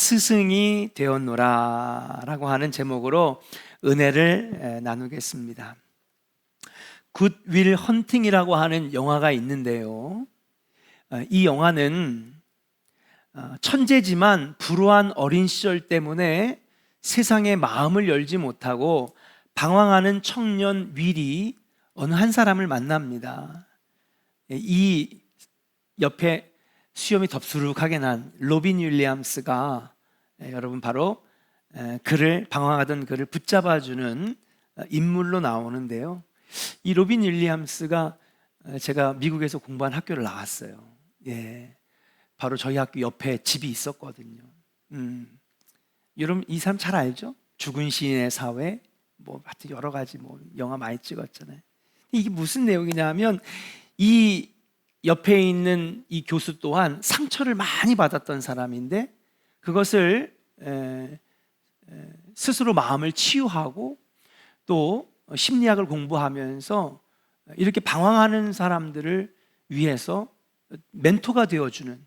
스승이 되었노라 라고 하는 제목으로 은혜를 나누겠습니다. 굿 윌 헌팅이라고 하는 영화가 있는데요, 이 영화는 천재지만 불우한 어린 시절 때문에 세상에 마음을 열지 못하고 방황하는 청년 윌이 어느 한 사람을 만납니다. 이 옆에 수염이 덥수룩하게 난 로빈 윌리엄스가 여러분 바로 방황하던 그를 붙잡아주는 인물로 나오는데요, 이 로빈 윌리엄스가 제가 미국에서 공부한 학교를 나왔어요. 바로 저희 학교 옆에 집이 있었거든요. 여러분 이 사람 잘 알죠? 죽은 시인의 사회, 하여튼 여러 가지 영화 많이 찍었잖아요. 이게 무슨 내용이냐면, 이 옆에 있는 이 교수 또한 상처를 많이 받았던 사람인데 그것을 스스로 마음을 치유하고 또 심리학을 공부하면서 이렇게 방황하는 사람들을 위해서 멘토가 되어주는,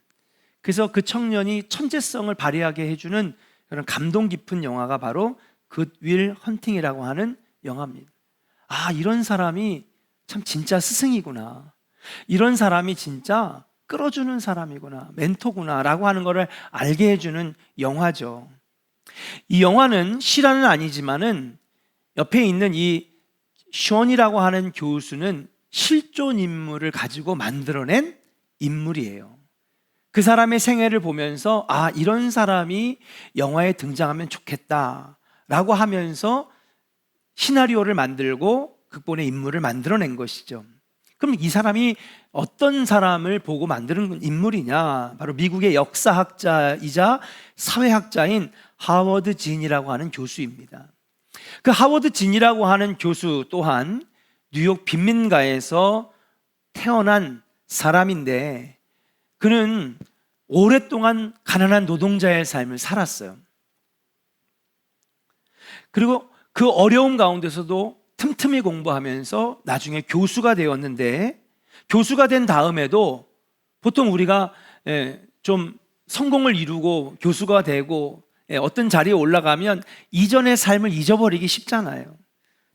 그래서 그 청년이 천재성을 발휘하게 해주는 그런 감동 깊은 영화가 바로 굿 윌 헌팅이라고 하는 영화입니다. 이런 사람이 참 진짜 스승이구나, 이런 사람이 진짜 끌어주는 사람이구나, 멘토구나 라고 하는 것을 알게 해주는 영화죠. 이 영화는 실화는 아니지만은 옆에 있는 이 션이라고 하는 교수는 실존 인물을 가지고 만들어낸 인물이에요. 그 사람의 생애를 보면서 이런 사람이 영화에 등장하면 좋겠다 라고 하면서 시나리오를 만들고 극본의 인물을 만들어낸 것이죠. 그럼 이 사람이 어떤 사람을 보고 만드는 인물이냐? 바로 미국의 역사학자이자 사회학자인 하워드 진이라고 하는 교수입니다. 그 하워드 진이라고 하는 교수 또한 뉴욕 빈민가에서 태어난 사람인데, 그는 오랫동안 가난한 노동자의 삶을 살았어요. 그리고 그 어려움 가운데서도 틈틈이 공부하면서 나중에 교수가 되었는데, 교수가 된 다음에도 보통 우리가 좀 성공을 이루고 교수가 되고 어떤 자리에 올라가면 이전의 삶을 잊어버리기 쉽잖아요.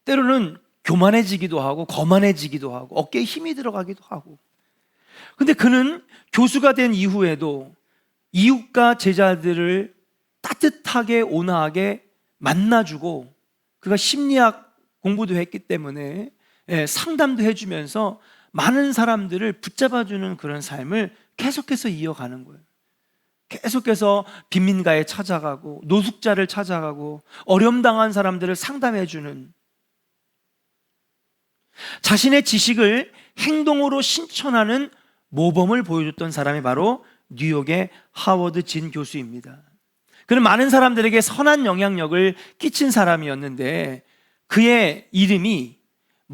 때로는 교만해지기도 하고 거만해지기도 하고 어깨에 힘이 들어가기도 하고. 근데 그는 교수가 된 이후에도 이웃과 제자들을 따뜻하게 온화하게 만나주고, 그가 심리학 공부도 했기 때문에 상담도 해주면서 많은 사람들을 붙잡아주는 그런 삶을 계속해서 이어가는 거예요. 계속해서 빈민가에 찾아가고 노숙자를 찾아가고 어려움 당한 사람들을 상담해주는, 자신의 지식을 행동으로 실천하는 모범을 보여줬던 사람이 바로 뉴욕의 하워드 진 교수입니다. 그는 많은 사람들에게 선한 영향력을 끼친 사람이었는데, 그의 이름이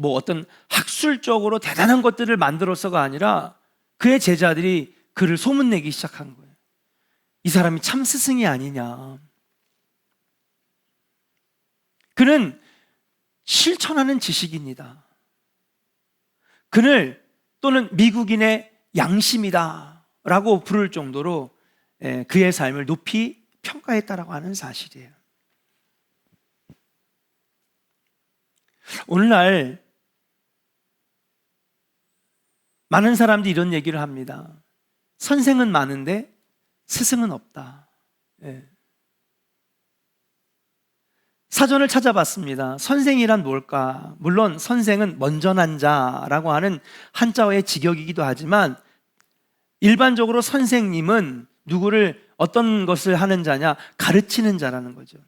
어떤 학술적으로 대단한 것들을 만들어서가 아니라 그의 제자들이 그를 소문내기 시작한 거예요. 이 사람이 참 스승이 아니냐. 그는 실천하는 지식입니다. 그를 또는 미국인의 양심이다 라고 부를 정도로 그의 삶을 높이 평가했다라고 하는 사실이에요. 오늘날 많은 사람들이 이런 얘기를 합니다. 선생은 많은데 스승은 없다. 사전을 찾아봤습니다. 선생이란 뭘까? 물론 선생은 먼저 난 자라고 하는 한자어의 직역이기도 하지만, 일반적으로 선생님은 누구를 어떤 것을 하는 자냐? 가르치는 자라는 거죠.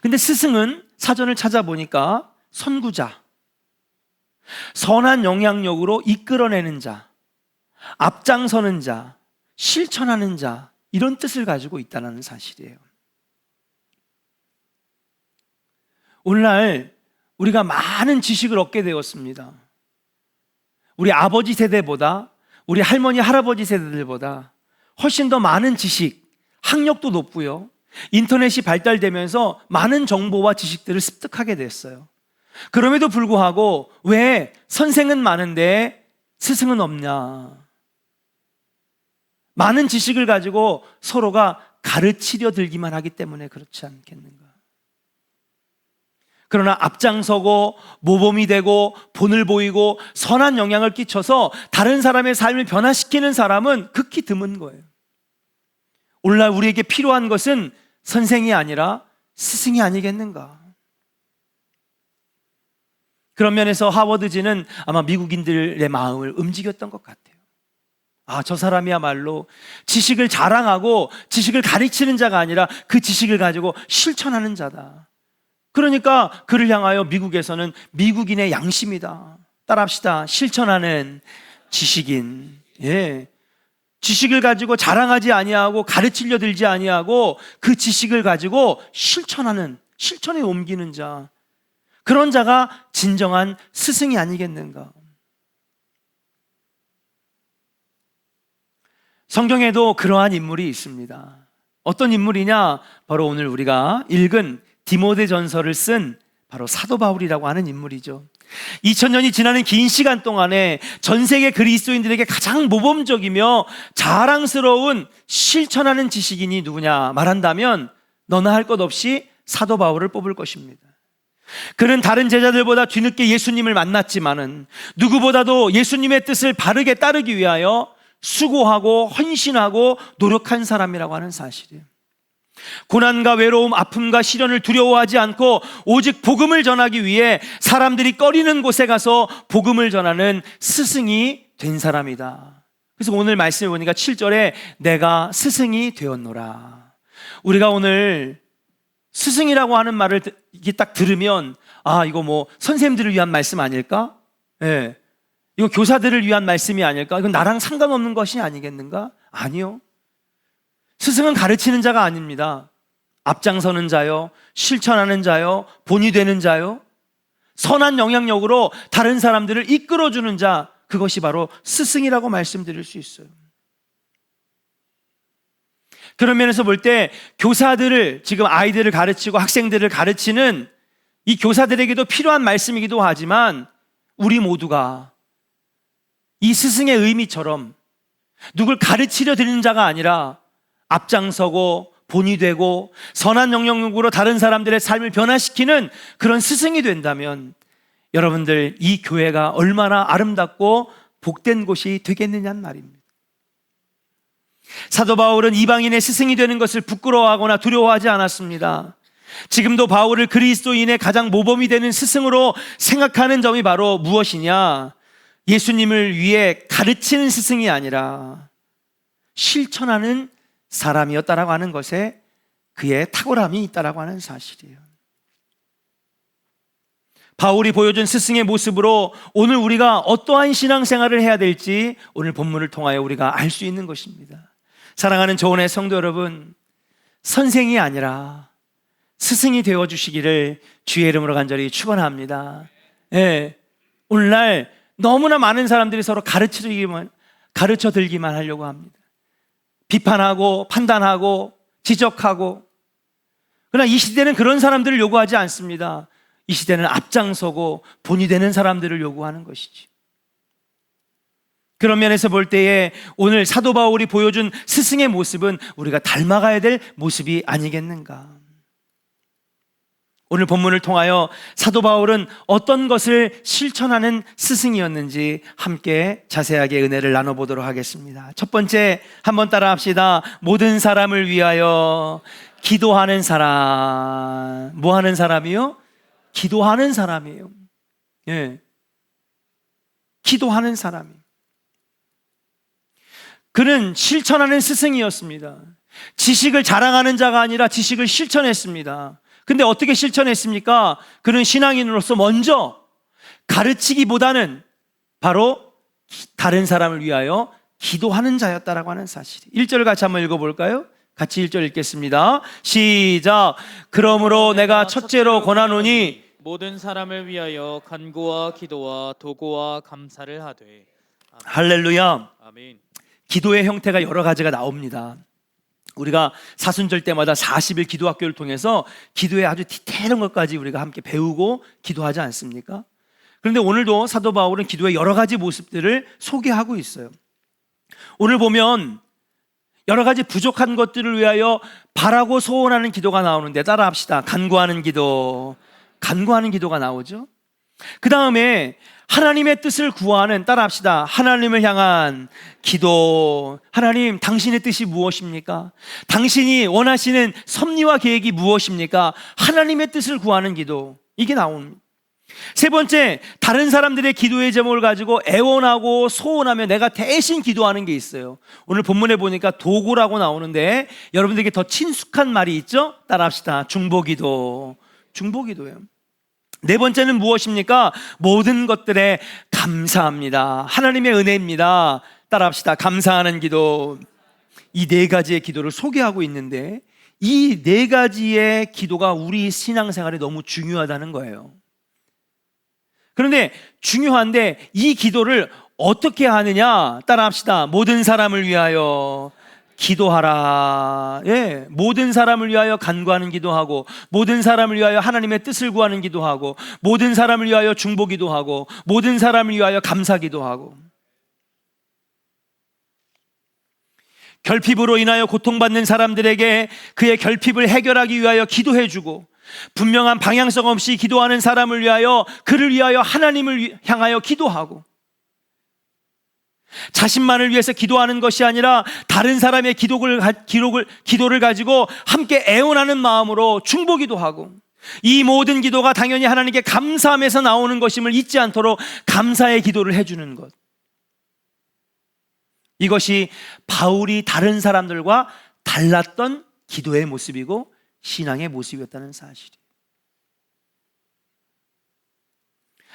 근데 스승은 사전을 찾아보니까 선구자, 선한 영향력으로 이끌어내는 자, 앞장서는 자, 실천하는 자, 이런 뜻을 가지고 있다는 사실이에요. 오늘날 우리가 많은 지식을 얻게 되었습니다. 우리 아버지 세대보다, 우리 할머니 할아버지 세대들보다 훨씬 더 많은 지식, 학력도 높고요, 인터넷이 발달되면서 많은 정보와 지식들을 습득하게 됐어요. 그럼에도 불구하고 왜 선생은 많은데 스승은 없냐? 많은 지식을 가지고 서로가 가르치려 들기만 하기 때문에 그렇지 않겠는가? 그러나 앞장서고 모범이 되고 본을 보이고 선한 영향을 끼쳐서 다른 사람의 삶을 변화시키는 사람은 극히 드문 거예요. 오늘날 우리에게 필요한 것은 선생이 아니라 스승이 아니겠는가? 그런 면에서 하워드지는 아마 미국인들의 마음을 움직였던 것 같아요. 저 사람이야말로 지식을 자랑하고 지식을 가르치는 자가 아니라 그 지식을 가지고 실천하는 자다. 그러니까 그를 향하여 미국에서는 미국인의 양심이다. 따라합시다. 실천하는 지식인. 지식을 가지고 자랑하지 아니하고 가르치려 들지 아니하고 그 지식을 가지고 실천에 옮기는 자. 그런 자가 진정한 스승이 아니겠는가? 성경에도 그러한 인물이 있습니다. 어떤 인물이냐? 바로 오늘 우리가 읽은 디모데전서를 쓴 바로 사도 바울이라고 하는 인물이죠. 2000년이 지나는 긴 시간 동안에 전 세계 그리스도인들에게 가장 모범적이며 자랑스러운 실천하는 지식인이 누구냐 말한다면 너나 할 것 없이 사도 바울을 뽑을 것입니다. 그는 다른 제자들보다 뒤늦게 예수님을 만났지만은 누구보다도 예수님의 뜻을 바르게 따르기 위하여 수고하고 헌신하고 노력한 사람이라고 하는 사실이에요. 고난과 외로움, 아픔과 시련을 두려워하지 않고 오직 복음을 전하기 위해 사람들이 꺼리는 곳에 가서 복음을 전하는 스승이 된 사람이다. 그래서 오늘 말씀해 보니까 7절에 내가 스승이 되었노라. 우리가 오늘 스승이라고 하는 말을 이게 딱 들으면 이거 뭐 선생님들을 위한 말씀 아닐까? 이거 교사들을 위한 말씀이 아닐까? 이건 나랑 상관없는 것이 아니겠는가? 아니요. 스승은 가르치는 자가 아닙니다. 앞장서는 자요, 실천하는 자요, 본이 되는 자요, 선한 영향력으로 다른 사람들을 이끌어주는 자, 그것이 바로 스승이라고 말씀드릴 수 있어요. 그런 면에서 볼 때 교사들을, 지금 아이들을 가르치고 학생들을 가르치는 이 교사들에게도 필요한 말씀이기도 하지만 우리 모두가 이 스승의 의미처럼 누굴 가르치려 드리는 자가 아니라 앞장서고 본이 되고 선한 영향력으로 다른 사람들의 삶을 변화시키는 그런 스승이 된다면 여러분들 이 교회가 얼마나 아름답고 복된 곳이 되겠느냐는 말입니다. 사도 바울은 이방인의 스승이 되는 것을 부끄러워하거나 두려워하지 않았습니다. 지금도 바울을 그리스도인의 가장 모범이 되는 스승으로 생각하는 점이 바로 무엇이냐? 예수님을 위해 가르치는 스승이 아니라 실천하는 사람이었다라고 하는 것에 그의 탁월함이 있다라고 하는 사실이에요. 바울이 보여준 스승의 모습으로 오늘 우리가 어떠한 신앙생활을 해야 될지 오늘 본문을 통하여 우리가 알 수 있는 것입니다. 사랑하는 조은의 성도 여러분, 선생이 아니라 스승이 되어주시기를 주의 이름으로 간절히 축원합니다. 오늘날 너무나 많은 사람들이 서로 가르쳐 들기만 하려고 합니다. 비판하고 판단하고 지적하고. 그러나 이 시대는 그런 사람들을 요구하지 않습니다. 이 시대는 앞장서고 본이 되는 사람들을 요구하는 것이지. 그런 면에서 볼 때에 오늘 사도 바울이 보여준 스승의 모습은 우리가 닮아가야 될 모습이 아니겠는가. 오늘 본문을 통하여 사도 바울은 어떤 것을 실천하는 스승이었는지 함께 자세하게 은혜를 나눠보도록 하겠습니다. 첫 번째, 한번 따라 합시다. 모든 사람을 위하여 기도하는 사람. 뭐 하는 사람이요? 기도하는 사람이에요. 기도하는 사람이. 그는 실천하는 스승이었습니다. 지식을 자랑하는 자가 아니라 지식을 실천했습니다. 근데 어떻게 실천했습니까? 그는 신앙인으로서 먼저 가르치기보다는 바로 다른 사람을 위하여 기도하는 자였다라고 하는 사실. 1절 같이 한번 읽어볼까요? 같이 1절 읽겠습니다. 시작. 그러므로 내가 첫째로 권하노니 모든 사람을 위하여 간구와 기도와 도구와 감사를 하되. 아멘. 할렐루야. 아멘. 기도의 형태가 여러 가지가 나옵니다. 우리가 사순절 때마다 40일 기도학교를 통해서 기도의 아주 디테일한 것까지 우리가 함께 배우고 기도하지 않습니까? 그런데 오늘도 사도 바울은 기도의 여러 가지 모습들을 소개하고 있어요. 오늘 보면 여러 가지 부족한 것들을 위하여 바라고 소원하는 기도가 나오는데, 따라합시다. 간구하는 기도. 간구하는 기도가 나오죠. 그 다음에 하나님의 뜻을 구하는, 따라합시다. 하나님을 향한 기도. 하나님, 당신의 뜻이 무엇입니까? 당신이 원하시는 섭리와 계획이 무엇입니까? 하나님의 뜻을 구하는 기도. 이게 나옵니다. 세 번째, 다른 사람들의 기도의 제목을 가지고 애원하고 소원하며 내가 대신 기도하는 게 있어요. 오늘 본문에 보니까 도구라고 나오는데, 여러분들에게 더 친숙한 말이 있죠? 따라합시다. 중보기도. 중보기도예요. 네 번째는 무엇입니까? 모든 것들에 감사합니다. 하나님의 은혜입니다. 따라합시다. 감사하는 기도. 이 네 가지의 기도를 소개하고 있는데, 이 네 가지의 기도가 우리 신앙생활에 너무 중요하다는 거예요. 그런데 중요한데 이 기도를 어떻게 하느냐? 따라합시다. 모든 사람을 위하여 기도하라. 예, 모든 사람을 위하여 간구하는 기도하고, 모든 사람을 위하여 하나님의 뜻을 구하는 기도하고, 모든 사람을 위하여 중보 기도하고, 모든 사람을 위하여 감사 기도하고. 결핍으로 인하여 고통받는 사람들에게 그의 결핍을 해결하기 위하여 기도해주고, 분명한 방향성 없이 기도하는 사람을 위하여, 그를 위하여 하나님을 향하여 기도하고, 자신만을 위해서 기도하는 것이 아니라 다른 사람의 기도를 가지고 함께 애원하는 마음으로 중보 기도하고, 이 모든 기도가 당연히 하나님께 감사함에서 나오는 것임을 잊지 않도록 감사의 기도를 해주는 것. 이것이 바울이 다른 사람들과 달랐던 기도의 모습이고 신앙의 모습이었다는 사실이에요.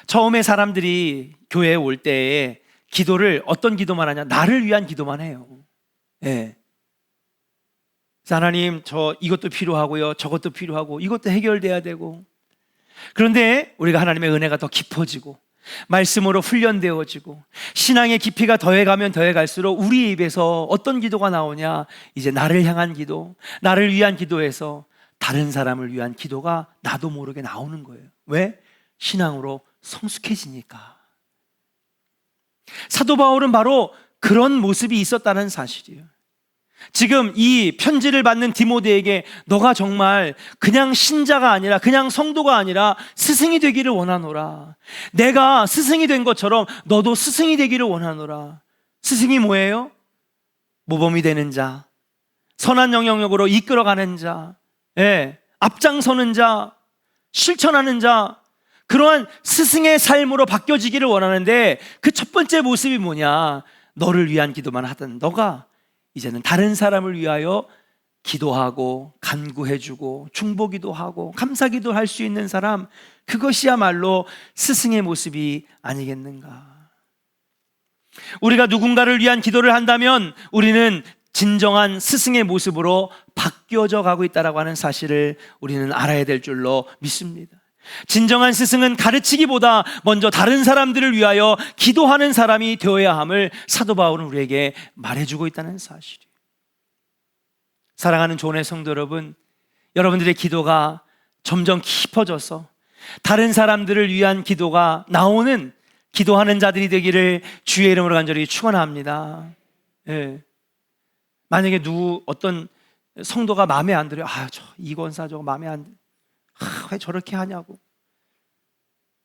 처음에 사람들이 교회에 올 때에 기도를 어떤 기도만 하냐? 나를 위한 기도만 해요. 예. 하나님, 저 이것도 필요하고요, 저것도 필요하고, 이것도 해결돼야 되고. 그런데 우리가 하나님의 은혜가 더 깊어지고 말씀으로 훈련되어지고 신앙의 깊이가 더해가면 더해갈수록 우리 입에서 어떤 기도가 나오냐? 이제 나를 향한 기도, 나를 위한 기도에서 다른 사람을 위한 기도가 나도 모르게 나오는 거예요. 왜? 신앙으로 성숙해지니까. 사도 바울은 바로 그런 모습이 있었다는 사실이에요. 지금 이 편지를 받는 디모데에게 너가 정말 그냥 신자가 아니라, 그냥 성도가 아니라 스승이 되기를 원하노라. 내가 스승이 된 것처럼 너도 스승이 되기를 원하노라. 스승이 뭐예요? 모범이 되는 자, 선한 영향력으로 이끌어가는 자, 앞장서는 자, 실천하는 자, 그러한 스승의 삶으로 바뀌어지기를 원하는데, 그 첫 번째 모습이 뭐냐? 너를 위한 기도만 하던 너가 이제는 다른 사람을 위하여 기도하고 간구해주고 중보기도하고 감사기도 할 수 있는 사람, 그것이야말로 스승의 모습이 아니겠는가? 우리가 누군가를 위한 기도를 한다면 우리는 진정한 스승의 모습으로 바뀌어져 가고 있다고 하는 사실을 우리는 알아야 될 줄로 믿습니다. 진정한 스승은 가르치기보다 먼저 다른 사람들을 위하여 기도하는 사람이 되어야 함을 사도 바울은 우리에게 말해주고 있다는 사실이에요. 사랑하는 교회 성도 여러분, 여러분들의 기도가 점점 깊어져서 다른 사람들을 위한 기도가 나오는 기도하는 자들이 되기를 주의 이름으로 간절히 축원합니다. 만약에 어떤 성도가 마음에 안 들어요. 저 이권사 저거 마음에 안 들어요. 왜 저렇게 하냐고.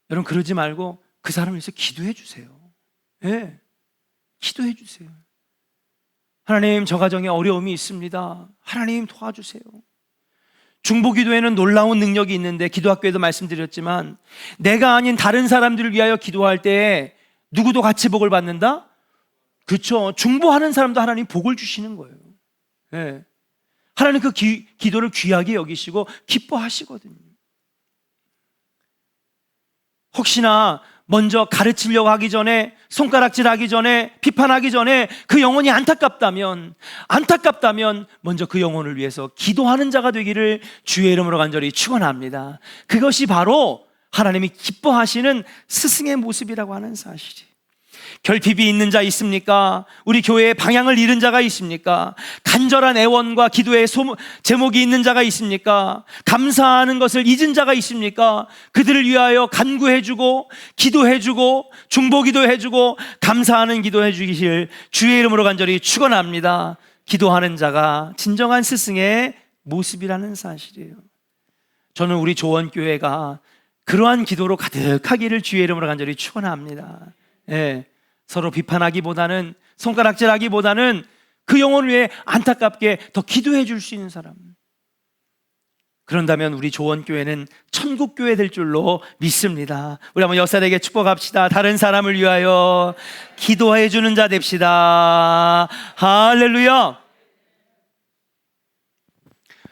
여러분, 그러지 말고 그 사람을 위해서 기도해 주세요. 기도해 주세요. 하나님, 저 가정에 어려움이 있습니다. 하나님 도와주세요. 중보기도에는 놀라운 능력이 있는데, 기도학교에도 말씀드렸지만 내가 아닌 다른 사람들을 위하여 기도할 때 누구도 같이 복을 받는다? 그렇죠. 중보하는 사람도 하나님 복을 주시는 거예요. 하나님 그 기도를 귀하게 여기시고 기뻐하시거든요. 혹시나 먼저 가르치려고 하기 전에, 손가락질하기 전에, 비판하기 전에 그 영혼이 안타깝다면 먼저 그 영혼을 위해서 기도하는 자가 되기를 주의 이름으로 간절히 축원합니다. 그것이 바로 하나님이 기뻐하시는 스승의 모습이라고 하는 사실이에요. 결핍이 있는 자 있습니까? 우리 교회에 방향을 잃은 자가 있습니까? 간절한 애원과 기도의 제목이 있는 자가 있습니까? 감사하는 것을 잊은 자가 있습니까? 그들을 위하여 간구해주고 기도해주고 중보기도해주고 감사하는 기도해 주기를 주의 이름으로 간절히 축원합니다. 기도하는 자가 진정한 스승의 모습이라는 사실이에요. 저는 우리 조원교회가 그러한 기도로 가득하기를 주의 이름으로 간절히 축원합니다. 예, 서로 비판하기보다는, 손가락질하기보다는 그 영혼을 위해 안타깝게 더 기도해 줄 수 있는 사람. 그런다면 우리 조원교회는 천국교회 될 줄로 믿습니다. 우리 한번 역사에게 축복합시다. 다른 사람을 위하여 기도해 주는 자 됩시다. 할렐루야.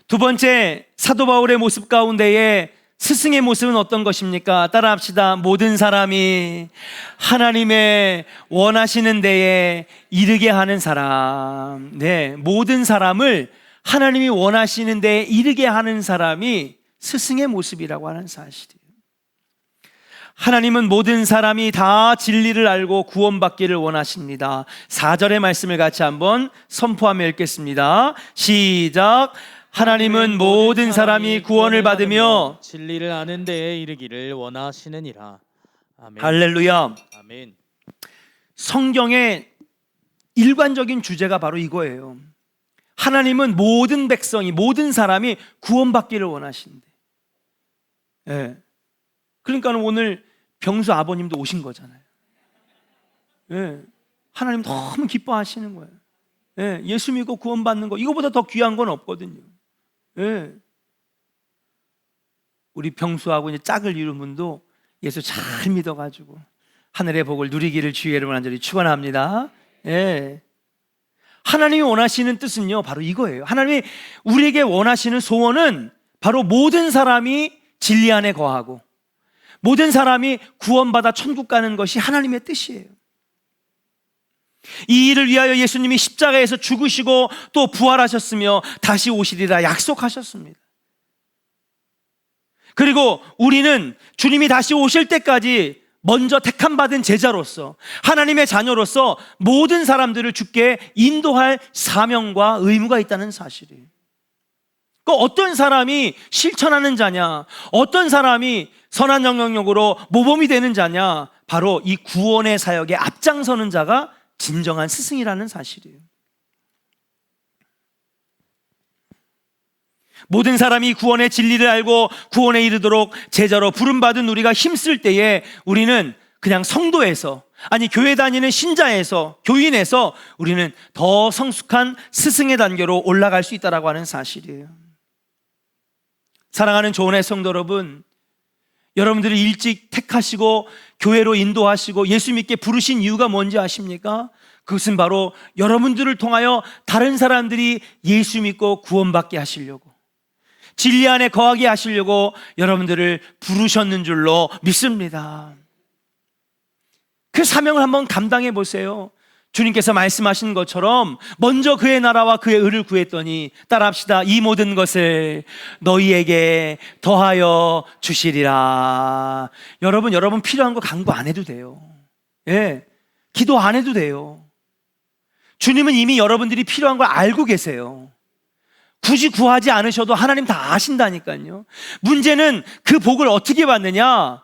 두 번째, 사도 바울의 모습 가운데에 스승의 모습은 어떤 것입니까? 따라합시다. 모든 사람이 하나님의 원하시는 데에 이르게 하는 사람. 네, 모든 사람을 하나님이 원하시는 데에 이르게 하는 사람이 스승의 모습이라고 하는 사실이에요. 하나님은 모든 사람이 다 진리를 알고 구원받기를 원하십니다. 4절의 말씀을 같이 한번 선포하며 읽겠습니다. 시작. 하나님은 모든 사람이 구원을 받으며 진리를 아는 데에 이르기를 원하시느니라. 아멘. 할렐루야. 아멘. 성경의 일관적인 주제가 바로 이거예요. 하나님은 모든 백성이, 모든 사람이 구원받기를 원하신대. 예. 그러니까 오늘 병수 아버님도 오신 거잖아요. 예. 하나님 너무 기뻐하시는 거예요. 예. 예수 믿고 구원받는 거, 이거보다 더 귀한 건 없거든요. 예. 우리 병수하고 이제 짝을 이룬 분도 예수 잘 믿어가지고 하늘의 복을 누리기를 주의 이름으로 간절히 축원합니다. 예. 하나님이 원하시는 뜻은요, 바로 이거예요. 하나님이 우리에게 원하시는 소원은 바로 모든 사람이 진리 안에 거하고 모든 사람이 구원받아 천국 가는 것이 하나님의 뜻이에요. 이 일을 위하여 예수님이 십자가에서 죽으시고 또 부활하셨으며 다시 오시리라 약속하셨습니다. 그리고 우리는 주님이 다시 오실 때까지 먼저 택함받은 제자로서, 하나님의 자녀로서 모든 사람들을 주께 인도할 사명과 의무가 있다는 사실이에요. 그 어떤 사람이 실천하는 자냐, 어떤 사람이 선한 영향력으로 모범이 되는 자냐, 바로 이 구원의 사역에 앞장서는 자가 진정한 스승이라는 사실이에요. 모든 사람이 구원의 진리를 알고 구원에 이르도록 제자로 부름받은 우리가 힘쓸 때에 우리는 그냥 성도에서, 아니 교회 다니는 신자에서, 교인에서 우리는 더 성숙한 스승의 단계로 올라갈 수 있다고 하는 사실이에요. 사랑하는 조은혜 성도 여러분, 여러분들이 일찍 택하시고 교회로 인도하시고 예수 믿게 부르신 이유가 뭔지 아십니까? 그것은 바로 여러분들을 통하여 다른 사람들이 예수 믿고 구원받게 하시려고, 진리 안에 거하게 하시려고 여러분들을 부르셨는 줄로 믿습니다. 그 사명을 한번 감당해 보세요. 주님께서 말씀하신 것처럼 먼저 그의 나라와 그의 의를 구했더니, 따라합시다. 이 모든 것을 너희에게 더하여 주시리라. 여러분 필요한 거 간구 안 해도 돼요. 예, 기도 안 해도 돼요. 주님은 이미 여러분들이 필요한 걸 알고 계세요. 굳이 구하지 않으셔도 하나님 다 아신다니까요. 문제는 그 복을 어떻게 받느냐?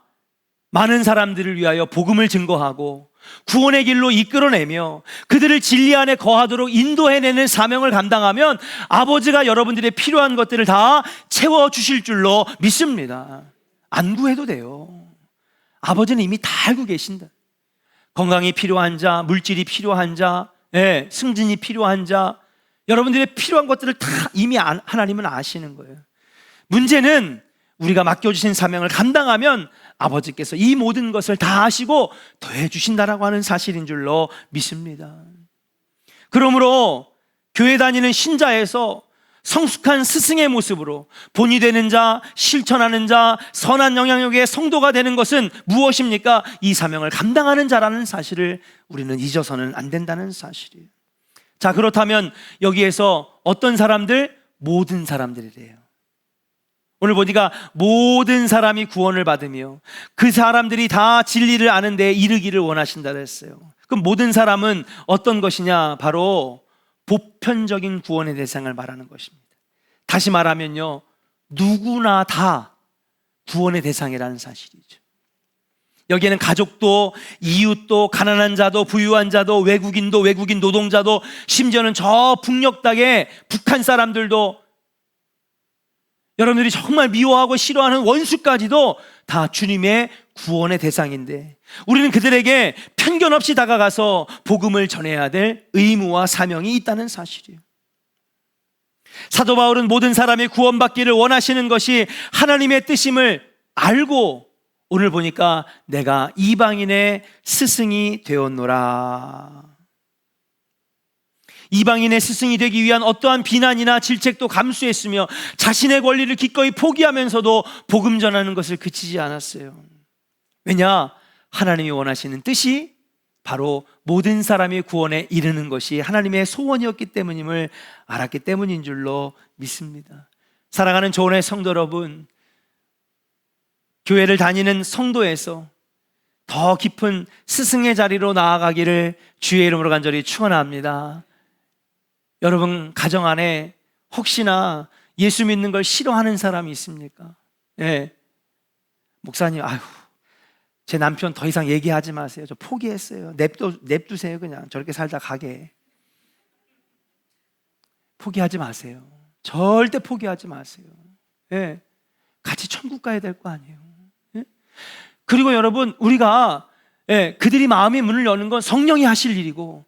많은 사람들을 위하여 복음을 증거하고 구원의 길로 이끌어내며 그들을 진리 안에 거하도록 인도해내는 사명을 감당하면 아버지가 여러분들의 필요한 것들을 다 채워주실 줄로 믿습니다. 안 구해도 돼요. 아버지는 이미 다 알고 계신다. 건강이 필요한 자, 물질이 필요한 자, 승진이 필요한 자, 여러분들의 필요한 것들을 다 이미 하나님은 아시는 거예요. 문제는 우리가 맡겨주신 사명을 감당하면 아버지께서 이 모든 것을 다 아시고 더해 주신다라고 하는 사실인 줄로 믿습니다. 그러므로 교회 다니는 신자에서 성숙한 스승의 모습으로 본이 되는 자, 실천하는 자, 선한 영향력의 성도가 되는 것은 무엇입니까? 이 사명을 감당하는 자라는 사실을 우리는 잊어서는 안 된다는 사실이에요. 자, 그렇다면 여기에서 어떤 사람들? 모든 사람들이래요. 오늘 보니까 모든 사람이 구원을 받으며 그 사람들이 다 진리를 아는 데 이르기를 원하신다 그랬어요. 그럼 모든 사람은 어떤 것이냐? 바로 보편적인 구원의 대상을 말하는 것입니다. 다시 말하면요, 누구나 다 구원의 대상이라는 사실이죠. 여기에는 가족도, 이웃도, 가난한 자도, 부유한 자도, 외국인도, 외국인 노동자도, 심지어는 저 북녘 땅의 북한 사람들도, 여러분들이 정말 미워하고 싫어하는 원수까지도 다 주님의 구원의 대상인데, 우리는 그들에게 편견 없이 다가가서 복음을 전해야 될 의무와 사명이 있다는 사실이에요. 사도 바울은 모든 사람이 구원받기를 원하시는 것이 하나님의 뜻임을 알고, 오늘 보니까 내가 이방인의 스승이 되었노라. 이방인의 스승이 되기 위한 어떠한 비난이나 질책도 감수했으며 자신의 권리를 기꺼이 포기하면서도 복음 전하는 것을 그치지 않았어요. 왜냐? 하나님이 원하시는 뜻이 바로 모든 사람이 구원에 이르는 것이 하나님의 소원이었기 때문임을 알았기 때문인 줄로 믿습니다. 사랑하는 조은의 성도 여러분, 교회를 다니는 성도에서 더 깊은 스승의 자리로 나아가기를 주의 이름으로 간절히 축원합니다. 여러분 가정 안에 혹시나 예수 믿는 걸 싫어하는 사람이 있습니까? 예. 목사님, 아유, 제 남편 더 이상 얘기하지 마세요. 저 포기했어요. 냅두세요. 그냥 저렇게 살다 가게. 포기하지 마세요. 절대 포기하지 마세요. 예. 같이 천국 가야 될 거 아니에요. 예? 그리고 여러분, 우리가 그들이 마음의 문을 여는 건 성령이 하실 일이고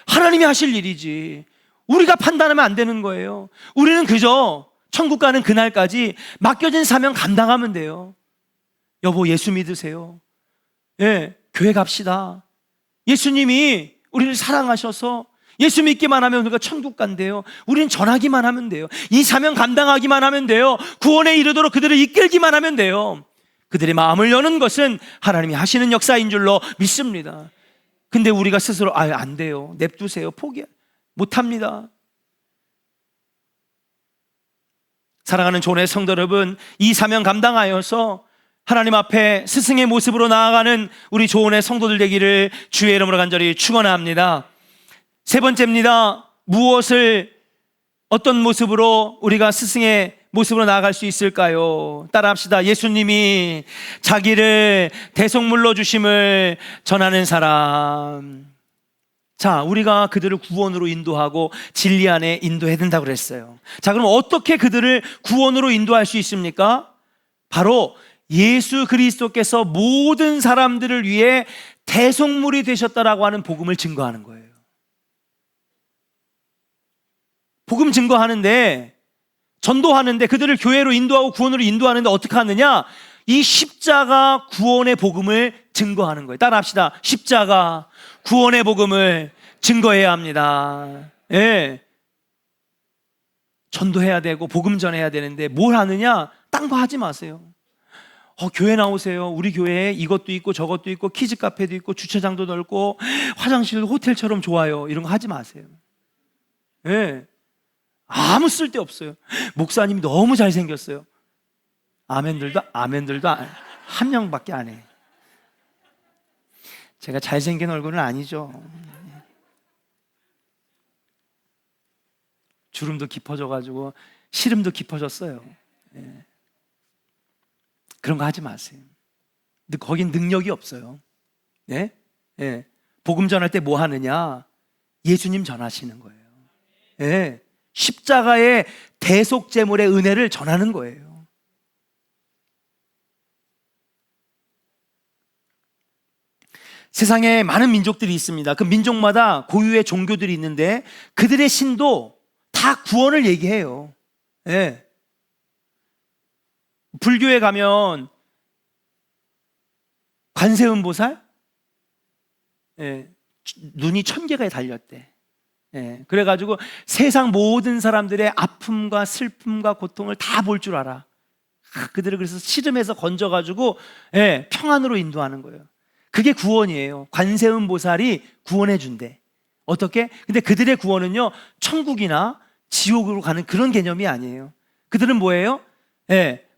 하나님이 하실 일이지 우리가 판단하면 안 되는 거예요. 우리는 그저 천국 가는 그날까지 맡겨진 사명 감당하면 돼요. 여보, 예수 믿으세요. 교회 갑시다. 예수님이 우리를 사랑하셔서 예수 믿기만 하면 우리가 천국 간대요. 우리는 전하기만 하면 돼요. 이 사명 감당하기만 하면 돼요. 구원에 이르도록 그들을 이끌기만 하면 돼요. 그들의 마음을 여는 것은 하나님이 하시는 역사인 줄로 믿습니다. 근데 우리가 스스로 안 돼요. 냅두세요. 포기 못합니다. 사랑하는 조은의 성도 여러분, 이 사명 감당하여서 하나님 앞에 스승의 모습으로 나아가는 우리 조은의 성도들 되기를 주의 이름으로 간절히 축원합니다. 세 번째입니다. 어떤 모습으로 우리가 스승의 모습으로 나아갈 수 있을까요? 따라합시다. 예수님이 자기를 대속물로 주심을 전하는 사람. 자, 우리가 그들을 구원으로 인도하고 진리 안에 인도해야 된다고 그랬어요. 자, 그럼 어떻게 그들을 구원으로 인도할 수 있습니까? 바로 예수 그리스도께서 모든 사람들을 위해 대속물이 되셨다라고 하는 복음을 증거하는 거예요. 복음 증거하는데, 전도하는데, 그들을 교회로 인도하고 구원으로 인도하는데 어떻게 하느냐? 이 십자가 구원의 복음을 증거하는 거예요. 따라합시다. 십자가 구원의 복음을 증거해야 합니다. 예. 전도해야 되고 복음 전해야 되는데 뭘 하느냐? 딴 거 하지 마세요. 교회 나오세요. 우리 교회에 이것도 있고 저것도 있고 키즈 카페도 있고 주차장도 넓고 화장실도 호텔처럼 좋아요. 이런 거 하지 마세요. 예. 아무 쓸데 없어요. 목사님이 너무 잘생겼어요. 아멘들도 한 명밖에 안 해. 제가 잘생긴 얼굴은 아니죠. 주름도 깊어져가지고 시름도 깊어졌어요. 예. 그런 거 하지 마세요. 근데 거긴 능력이 없어요. 예? 예. 복음 전할 때 뭐 하느냐? 예수님 전하시는 거예요. 예. 십자가의 대속제물의 은혜를 전하는 거예요. 세상에 많은 민족들이 있습니다. 그 민족마다 고유의 종교들이 있는데 그들의 신도 다 구원을 얘기해요. 예. 불교에 가면 관세음보살, 눈이 1000개가 달렸대. 그래가지고 세상 모든 사람들의 아픔과 슬픔과 고통을 다 볼 줄 알아. 그들을 그래서 시름에서 건져가지고 평안으로 인도하는 거예요. 그게 구원이에요. 관세음보살이 구원해 준대. 어떻게? 근데 그들의 구원은요, 천국이나 지옥으로 가는 그런 개념이 아니에요. 그들은 뭐예요?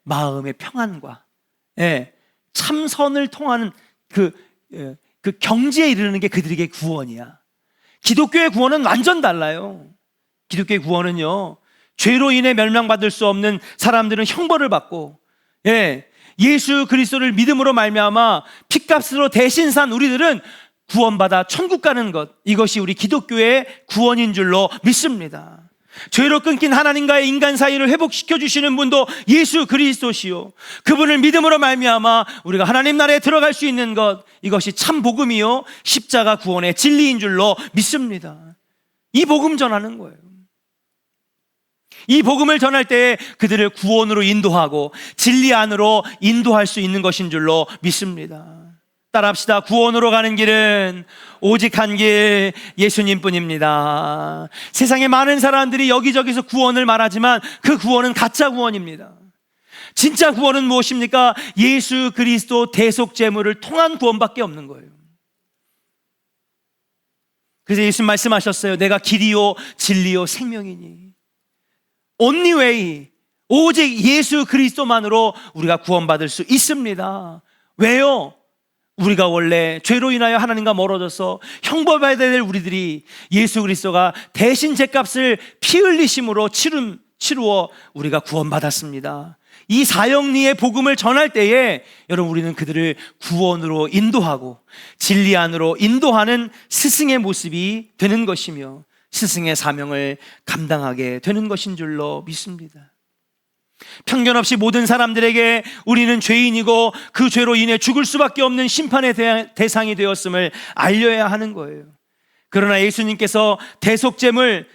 마음의 평안과 참선을 통하는 그 경지에 이르는 게 그들에게 구원이야. 기독교의 구원은 완전 달라요. 기독교의 구원은요, 죄로 인해 멸망받을 수 없는 사람들은 형벌을 받고, 예수 그리스도를 믿음으로 말미암아 핏값으로 대신 산 우리들은 구원받아 천국 가는 것, 이것이 우리 기독교의 구원인 줄로 믿습니다. 죄로 끊긴 하나님과의 인간 사이를 회복시켜 주시는 분도 예수 그리스도시요, 그분을 믿음으로 말미암아 우리가 하나님 나라에 들어갈 수 있는 것, 이것이 참 복음이요 십자가 구원의 진리인 줄로 믿습니다. 이 복음 전하는 거예요. 이 복음을 전할 때에 그들을 구원으로 인도하고 진리 안으로 인도할 수 있는 것인 줄로 믿습니다. 따라합시다. 구원으로 가는 길은 오직 한 길, 예수님뿐입니다. 세상에 많은 사람들이 여기저기서 구원을 말하지만 그 구원은 가짜 구원입니다. 진짜 구원은 무엇입니까? 예수 그리스도 대속제물을 통한 구원밖에 없는 거예요. 그래서 예수님 말씀하셨어요. 내가 길이요 진리요 생명이니. Only way, 오직 예수 그리스도만으로 우리가 구원받을 수 있습니다. 왜요? 우리가 원래 죄로 인하여 하나님과 멀어져서 형벌받아야 될 우리들이 예수 그리스도가 대신 죄값을 피 흘리심으로 치루어 우리가 구원받았습니다. 이 사형리의 복음을 전할 때에 여러분, 우리는 그들을 구원으로 인도하고 진리 안으로 인도하는 스승의 모습이 되는 것이며 스승의 사명을 감당하게 되는 것인 줄로 믿습니다. 편견 없이 모든 사람들에게 우리는 죄인이고 그 죄로 인해 죽을 수밖에 없는 심판의 대상이 되었음을 알려야 하는 거예요. 그러나 예수님께서 대속제물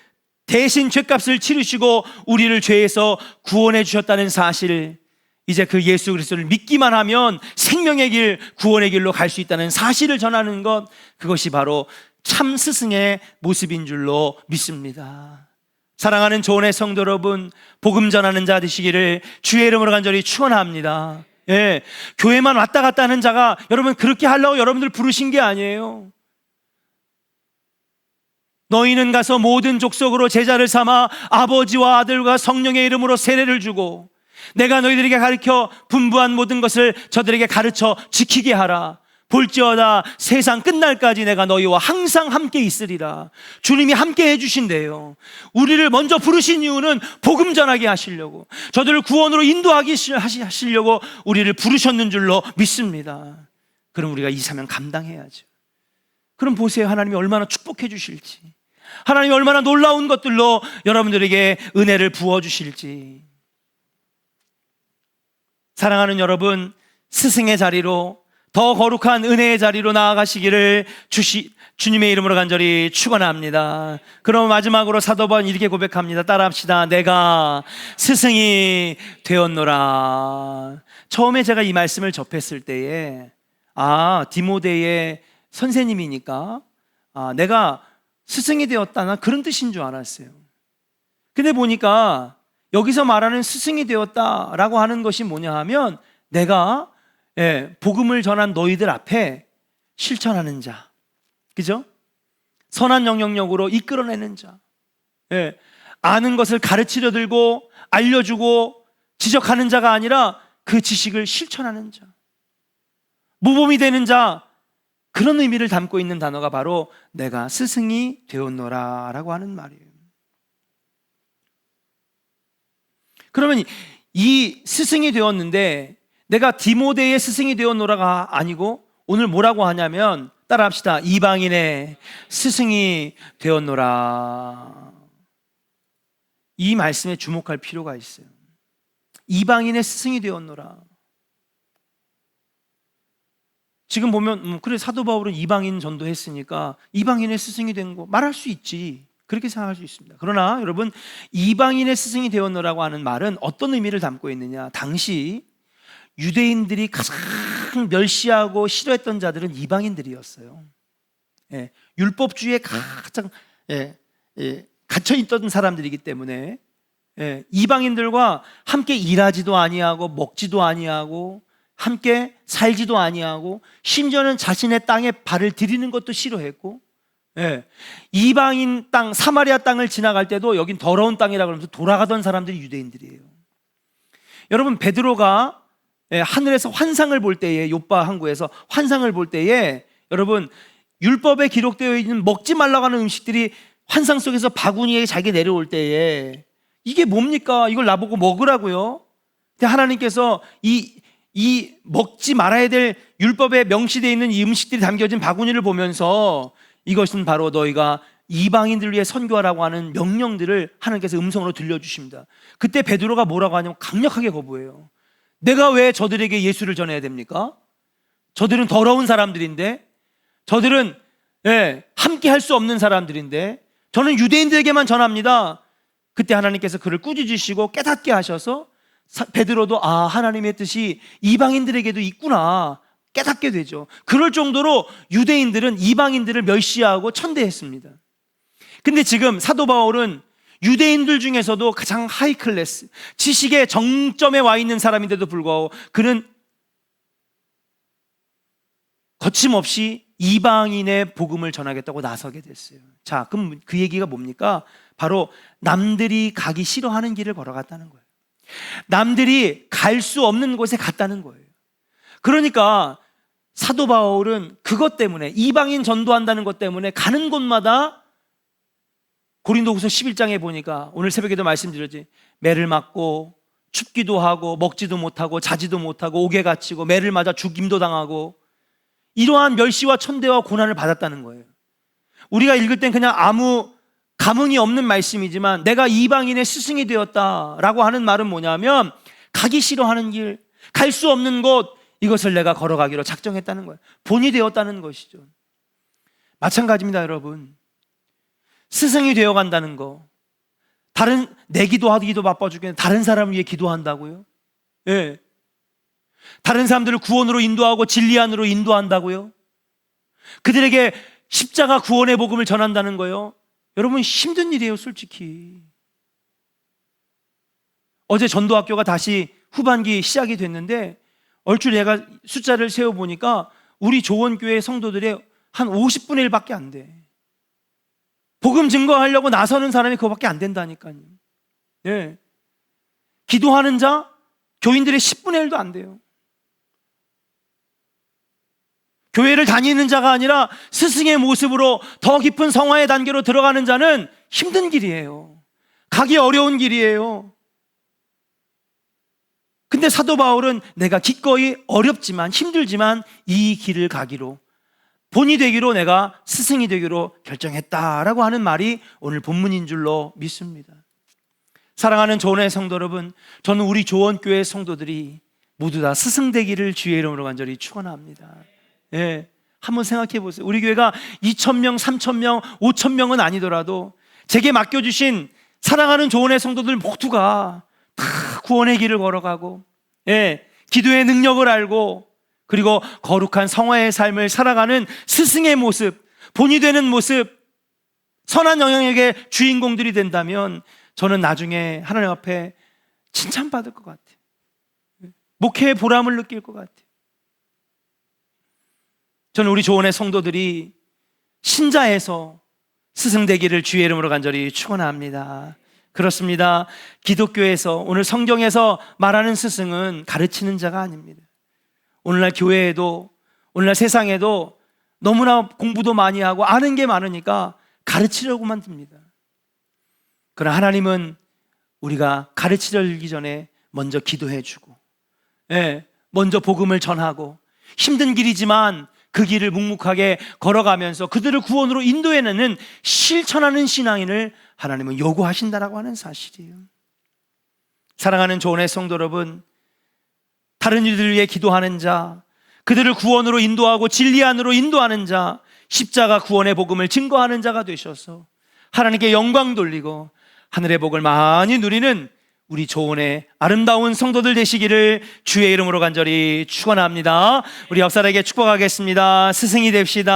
대신 죄값을 치르시고 우리를 죄에서 구원해 주셨다는 사실, 이제 그 예수 그리스도를 믿기만 하면 생명의 길, 구원의 길로 갈 수 있다는 사실을 전하는 것, 그것이 바로 참 스승의 모습인 줄로 믿습니다. 사랑하는 조언의 성도 여러분, 복음 전하는 자 되시기를 주의 이름으로 간절히 축원합니다. 예, 교회만 왔다 갔다 하는 자가 여러분 그렇게 하려고 여러분들 부르신 게 아니에요. 너희는 가서 모든 족속으로 제자를 삼아 아버지와 아들과 성령의 이름으로 세례를 주고 내가 너희들에게 가르쳐 분부한 모든 것을 저들에게 가르쳐 지키게 하라. 볼지어다 세상 끝날까지 내가 너희와 항상 함께 있으리라. 주님이 함께 해주신대요. 우리를 먼저 부르신 이유는 복음 전하게 하시려고, 저들을 구원으로 인도하게 하시려고 우리를 부르셨는 줄로 믿습니다. 그럼 우리가 이 사명 감당해야죠. 그럼 보세요, 하나님이 얼마나 축복해 주실지, 하나님이 얼마나 놀라운 것들로 여러분들에게 은혜를 부어주실지. 사랑하는 여러분, 스승의 자리로, 더 거룩한 은혜의 자리로 나아가시기를 주님의 이름으로 간절히 축원합니다. 그럼 마지막으로 사도 바울은 이렇게 고백합니다. 따라합시다. 내가 스승이 되었노라. 처음에 제가 이 말씀을 접했을 때에 디모데의 선생님이니까 내가 스승이 되었다, 난 그런 뜻인 줄 알았어요. 근데 보니까 여기서 말하는 스승이 되었다라고 하는 것이 뭐냐 하면, 내가 복음을 전한 너희들 앞에 실천하는 자, 그죠? 선한 영향력으로 이끌어내는 자, 아는 것을 가르치려 들고 알려주고 지적하는 자가 아니라 그 지식을 실천하는 자, 모범이 되는 자, 그런 의미를 담고 있는 단어가 바로 내가 스승이 되었노라 라고 하는 말이에요. 그러면 이 스승이 되었는데 내가 디모데의 스승이 되었노라가 아니고 오늘 뭐라고 하냐면, 따라합시다. 이방인의 스승이 되었노라. 이 말씀에 주목할 필요가 있어요. 이방인의 스승이 되었노라. 지금 보면 그래, 사도 바울은 이방인 전도했으니까 이방인의 스승이 된 거 말할 수 있지, 그렇게 생각할 수 있습니다. 그러나 여러분, 이방인의 스승이 되었노라고 하는 말은 어떤 의미를 담고 있느냐, 당시 유대인들이 가장 멸시하고 싫어했던 자들은 이방인들이었어요. 율법주의에 가장 갇혀있던 사람들이기 때문에 이방인들과 함께 일하지도 아니하고 먹지도 아니하고 함께 살지도 아니하고 심지어는 자신의 땅에 발을 들이는 것도 싫어했고, 이방인 땅 사마리아 땅을 지나갈 때도 여긴 더러운 땅이라고 하면서 돌아가던 사람들이 유대인들이에요. 여러분, 베드로가 하늘에서 환상을 볼 때에, 욥바 항구에서 환상을 볼 때에, 여러분, 율법에 기록되어 있는 먹지 말라고 하는 음식들이 환상 속에서 바구니에 자기 내려올 때에 이게 뭡니까? 이걸 나보고 먹으라고요? 근데 하나님께서 이 이 먹지 말아야 될 율법에 명시되어 있는 이 음식들이 담겨진 바구니를 보면서 이것은 바로 너희가 이방인들 위해 선교하라고 하는 명령들을 하나님께서 음성으로 들려주십니다. 그때 베드로가 뭐라고 하냐면 강력하게 거부해요. 내가 왜 저들에게 예수를 전해야 됩니까? 저들은 더러운 사람들인데, 저들은 함께 할 수 없는 사람들인데, 저는 유대인들에게만 전합니다. 그때 하나님께서 그를 꾸짖으시고 깨닫게 하셔서 베드로도 하나님의 뜻이 이방인들에게도 있구나 깨닫게 되죠. 그럴 정도로 유대인들은 이방인들을 멸시하고 천대했습니다. 근데 지금 사도 바울은 유대인들 중에서도 가장 하이 클래스, 지식의 정점에 와 있는 사람인데도 불구하고 그는 거침없이 이방인의 복음을 전하겠다고 나서게 됐어요. 자, 그럼 그 얘기가 뭡니까? 바로 남들이 가기 싫어하는 길을 걸어갔다는 거예요. 남들이 갈 수 없는 곳에 갔다는 거예요. 그러니까 사도 바울은 그것 때문에, 이방인 전도한다는 것 때문에 가는 곳마다, 고린도후서 11장에 보니까 오늘 새벽에도 말씀드렸지, 매를 맞고 춥기도 하고 먹지도 못하고 자지도 못하고 옥에 갇히고 매를 맞아 죽임도 당하고 이러한 멸시와 천대와 고난을 받았다는 거예요. 우리가 읽을 땐 그냥 아무 감흥이 없는 말씀이지만 내가 이방인의 스승이 되었다라고 하는 말은 뭐냐면 가기 싫어하는 길, 갈 수 없는 곳, 이것을 내가 걸어가기로 작정했다는 거예요. 본이 되었다는 것이죠. 마찬가지입니다, 여러분. 스승이 되어간다는 거, 내 기도하기도 바빠 죽겠는데 다른 사람을 위해 기도한다고요? 예. 다른 사람들을 구원으로 인도하고 진리 안으로 인도한다고요? 그들에게 십자가 구원의 복음을 전한다는 거예요. 여러분, 힘든 일이에요, 솔직히. 어제 전도학교가 다시 후반기 시작이 됐는데 얼추 내가 숫자를 세어보니까 우리 조원교회 성도들의 한 50분의 1밖에 안 돼. 복음 증거하려고 나서는 사람이 그거밖에 안 된다니까요. 예. 기도하는 자, 교인들의 10분의 1도 안 돼요. 교회를 다니는 자가 아니라 스승의 모습으로 더 깊은 성화의 단계로 들어가는 자는 힘든 길이에요. 가기 어려운 길이에요. 근데 사도 바울은 내가 기꺼이 어렵지만 힘들지만 이 길을 가기로, 본이 되기로, 내가 스승이 되기로 결정했다라고 하는 말이 오늘 본문인 줄로 믿습니다. 사랑하는 조원의 성도 여러분, 저는 우리 조원교회 성도들이 모두 다 스승 되기를 주의 이름으로 간절히 축원합니다. 예, 한번 생각해 보세요. 우리 교회가 2,000명, 3,000명, 5,000명은 아니더라도 제게 맡겨주신 사랑하는 조원의 성도들 모두가 다 구원의 길을 걸어가고, 기도의 능력을 알고, 그리고 거룩한 성화의 삶을 살아가는 스승의 모습, 본이 되는 모습, 선한 영향력의 주인공들이 된다면 저는 나중에 하나님 앞에 칭찬받을 것 같아요. 목회의 보람을 느낄 것 같아요. 저는 우리 조원의 성도들이 신자에서 스승 되기를 주의 이름으로 간절히 축원합니다. 그렇습니다. 기독교에서, 오늘 성경에서 말하는 스승은 가르치는 자가 아닙니다. 오늘날 교회에도, 오늘날 세상에도 너무나 공부도 많이 하고 아는 게 많으니까 가르치려고만 듭니다. 그러나 하나님은 우리가 가르치려기 전에 먼저 기도해주고, 먼저 복음을 전하고, 힘든 길이지만 그 길을 묵묵하게 걸어가면서 그들을 구원으로 인도해내는 실천하는 신앙인을 하나님은 요구하신다라고 하는 사실이에요. 사랑하는 조원의 성도 여러분, 다른 이들을 위해 기도하는 자, 그들을 구원으로 인도하고 진리 안으로 인도하는 자, 십자가 구원의 복음을 증거하는 자가 되셔서 하나님께 영광 돌리고 하늘의 복을 많이 누리는 우리 조원의 아름다운 성도들 되시기를 주의 이름으로 간절히 축원합니다. 우리 옆사람에게 축복하겠습니다. 스승이 됩시다.